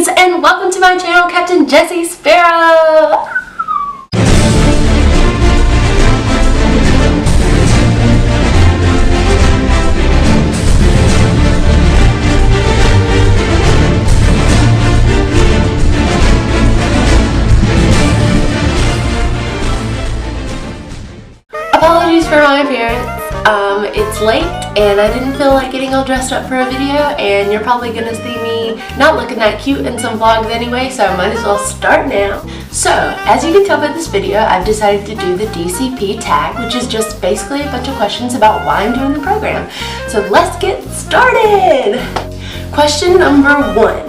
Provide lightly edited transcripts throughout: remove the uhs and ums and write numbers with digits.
Greetings and welcome to my channel, Captain Jessie Sparrow! Apologies for my appearance. It's late and I didn't feel like getting all dressed up for a video, and you're probably gonna see me not looking that cute in some vlogs anyway, so I might as well start now. So, as you can tell by this video, I've decided to do the DCP Tag, which is just basically a bunch of questions about why I'm doing the program. So let's get started! Question number 1.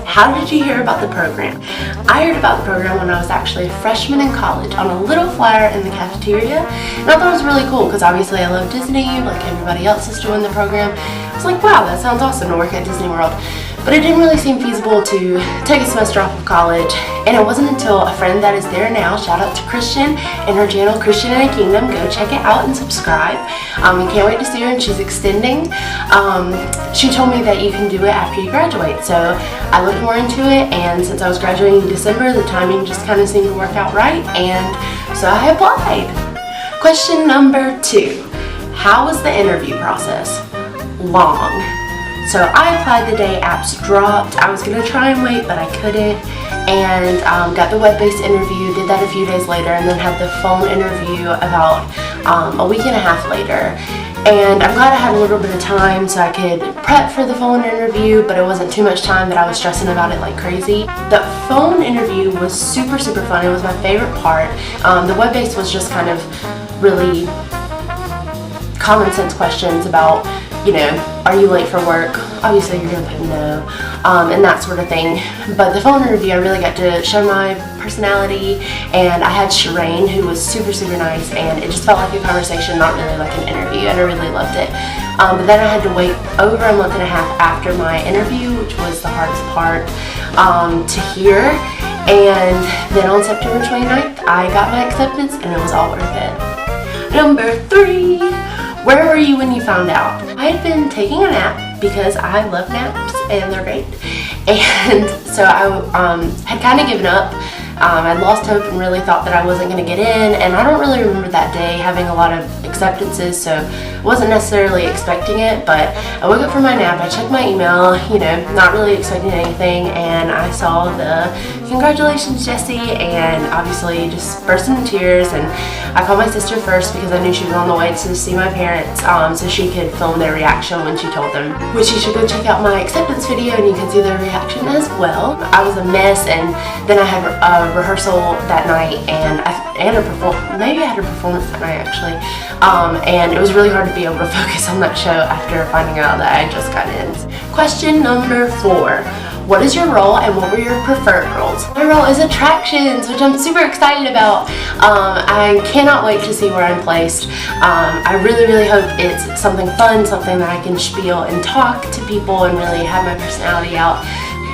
How did you hear about the program? I heard about the program when I was actually a freshman in college on a little flyer in the cafeteria, and I thought it was really cool because obviously I love Disney, like everybody else is doing the program. I was like, wow, that sounds awesome to work at Disney World. But it didn't really seem feasible to take a semester off of college, and it wasn't until a friend that is there now, shout out to Christian and her channel Christian and a Kingdom, go check it out and subscribe. We can't wait to see her, and she's extending. She told me that you can do it after you graduate, so I looked more into it, and since I was graduating in December, the timing just kind of seemed to work out right, and so I applied. Question number 2. How was the interview process? Long. So I applied the day apps dropped. I was going to try and wait, but I couldn't, and got the web-based interview, did that a few days later, and then had the phone interview about a week and a half later. And I'm glad I had a little bit of time so I could prep for the phone interview, but it wasn't too much time that I was stressing about it like crazy. The phone interview was super fun. It was my favorite part. The web-based was just kind of really common sense questions about, you know, are you late for work? Obviously you're gonna put no, and that sort of thing. But the phone interview, I really got to show my personality, and I had Shireen, who was super nice, and it just felt like a conversation, not really like an interview, and I really loved it. But then I had to wait over a month and a half after my interview, which was the hardest part, to hear. And then on September 29th, I got my acceptance, and it was all worth it. Number 3. Where were you when you found out? I had been taking a nap because I love naps and they're great. And so I had kind of given up. I'd lost hope and really thought that I wasn't going to get in, and I don't really remember that day having a lot of acceptances, so I wasn't necessarily expecting it. But I woke up from my nap, I checked my email, you know, not really expecting anything, and I saw the congratulations Jessie, and obviously just burst into tears. And I called my sister first because I knew she was on the way to see my parents, so she could film their reaction when she told them, which you should go check out my acceptance video and you can see their reaction as well. I was a mess, and then I had a rehearsal that night, and maybe I had a performance that night actually, and it was really hard to be able to focus on that show after finding out that I just got in. Question number 4. What is your role and what were your preferred roles? My role is attractions, which I'm super excited about. I cannot wait to see where I'm placed. I really hope it's something fun, something that I can spiel and talk to people and really have my personality out.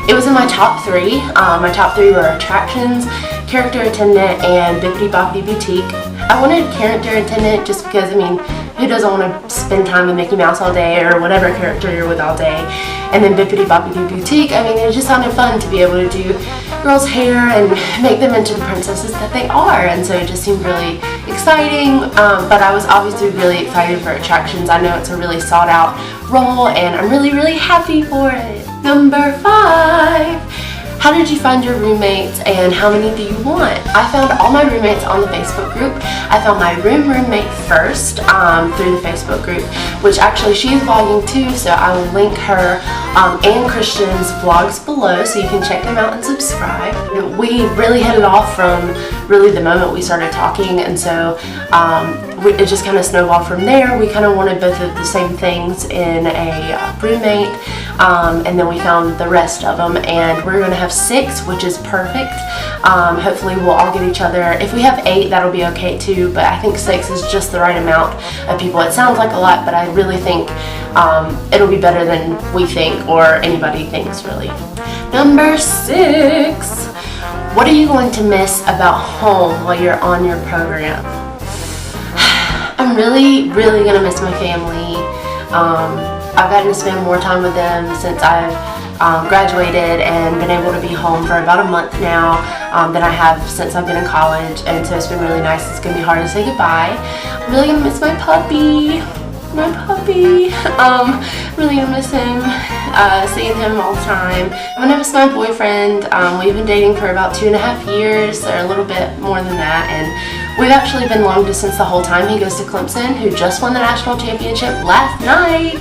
It was in my top 3. My top 3 were attractions, character attendant, and Bippity Boppity Boutique. I wanted character attendant just because, I mean, who doesn't want to spend time with Mickey Mouse all day or whatever character you're with all day? And then Bippity Boppity Boutique, I mean, it just sounded fun to be able to do girls' hair and make them into the princesses that they are, and so it just seemed really exciting. But I was obviously really excited for attractions. I know it's a really sought out role, and I'm really happy for it. Number 5. How did you find your roommates and how many do you want? I found all my roommates on the Facebook group. I found my roommate first through the Facebook group, which actually she is vlogging too, so I will link her and Christian's vlogs below so you can check them out and subscribe. We really hit it off from really the moment we started talking, and so it just kind of snowballed from there. We kind of wanted both of the same things in a roommate, and then we found the rest of them, and we're going to have 6, which is perfect. Hopefully we'll all get each other. If we have 8, that'll be okay too, but I think 6 is just the right amount of people. It sounds like a lot, but I really think it'll be better than we think or anybody thinks, really. Number 6. What are you going to miss about home while you're on your program? I'm really gonna miss my family. I've gotten to spend more time with them since I've graduated and been able to be home for about a month now than I have since I've been in college, and so it's been really nice. It's going to be hard to say goodbye. I'm really going to miss my puppy. I'm really gonna miss him, seeing him all the time. I'm gonna miss my boyfriend. We've been dating for about 2.5 years, or a little bit more than that, and we've actually been long distance the whole time. He goes to Clemson, who just won the national championship last night.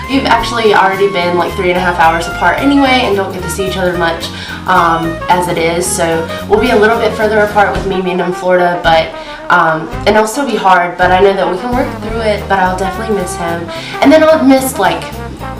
We've actually already been like 3.5 hours apart anyway, and don't get to see each other much as it is, so we'll be a little bit further apart with me being in Florida, but and it'll still be hard, but I know that we can work through it. But I'll definitely miss him, and then I'll miss like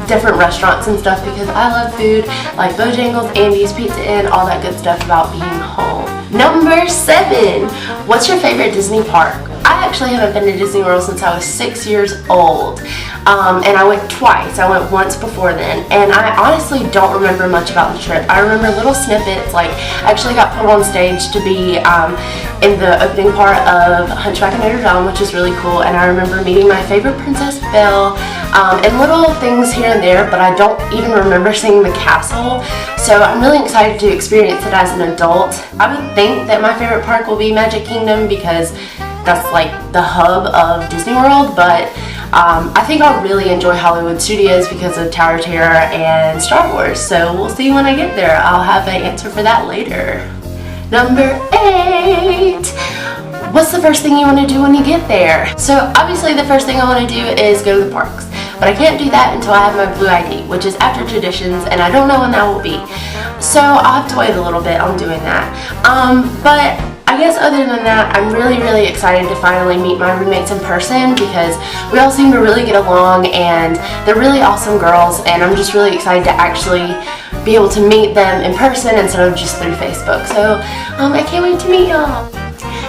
different restaurants and stuff, because I love food, like Bojangles, Andy's, Pizza Inn, all that good stuff about being home. Number 7, what's your favorite Disney park? I actually haven't been to Disney World since I was 6 years old, and I went twice. I went once before then, and I honestly don't remember much about the trip. I remember little snippets, like I actually got put on stage to be in the opening part of Hunchback of Notre Dame, which is really cool, and I remember meeting my favorite Princess Belle, and little things here and there, but I don't even remember seeing the castle, so I'm really excited to experience it as an adult. I would think that my favorite park will be Magic Kingdom, because that's like the hub of Disney World, but I think I'll really enjoy Hollywood Studios because of Tower of Terror and Star Wars, so we'll see when I get there. I'll have an answer for that later. Number 8. What's the first thing you want to do when you get there? So obviously the first thing I want to do is go to the parks, but I can't do that until I have my blue ID, which is after traditions, and I don't know when that will be. So I'll have to wait a little bit on doing that. But I guess other than that, I'm really excited to finally meet my roommates in person, because we all seem to really get along and they're really awesome girls, and I'm just really excited to actually be able to meet them in person instead of just through Facebook. So I can't wait to meet y'all.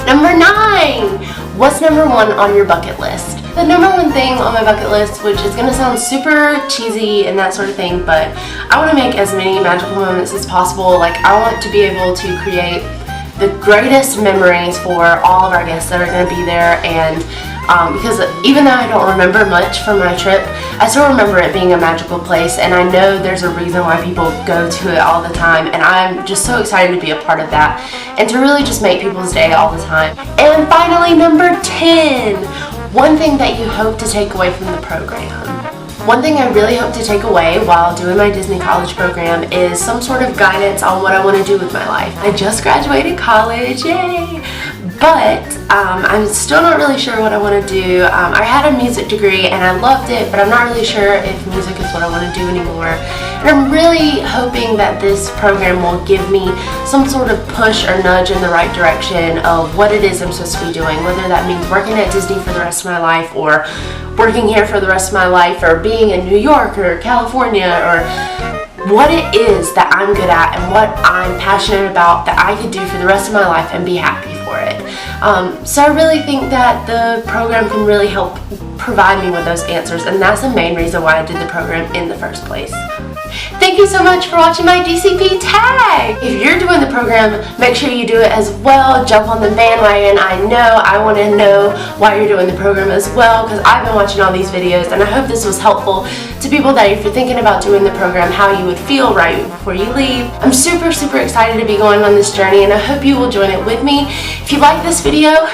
Number 9, what's number 1 on your bucket list? The number 1 thing on my bucket list, which is going to sound super cheesy and that sort of thing, but I want to make as many magical moments as possible. Like, I want to be able to create the greatest memories for all of our guests that are going to be there, and because even though I don't remember much from my trip, I still remember it being a magical place, and I know there's a reason why people go to it all the time, and I'm just so excited to be a part of that and to really just make people's day all the time. And finally, number 10, one thing that you hope to take away from the program. One thing I really hope to take away while doing my Disney college program is some sort of guidance on what I want to do with my life. I just graduated college, yay! But I'm still not really sure what I want to do. I had a music degree and I loved it, but I'm not really sure if music is what I want to do anymore. And I'm really hoping that this program will give me some sort of push or nudge in the right direction of what it is I'm supposed to be doing, whether that means working at Disney for the rest of my life, or working here for the rest of my life, or being in New York or California, or what it is that I'm good at and what I'm passionate about that I could do for the rest of my life and be happy for it. So I really think that the program can really help provide me with those answers, and that's the main reason why I did the program in the first place. Thank you so much for watching my DCP Tag! If you're doing the program, make sure you do it as well. Jump on the bandwagon. I want to know why you're doing the program as well, because I've been watching all these videos, and I hope this was helpful to people that if you're thinking about doing the program, how you would feel right before you leave. I'm super excited to be going on this journey, and I hope you will join it with me. If you like this video,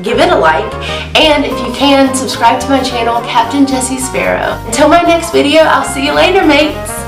give it a like, and if you can, subscribe to my channel, Captain Jessie Sparrow. Until my next video, I'll see you later, mates!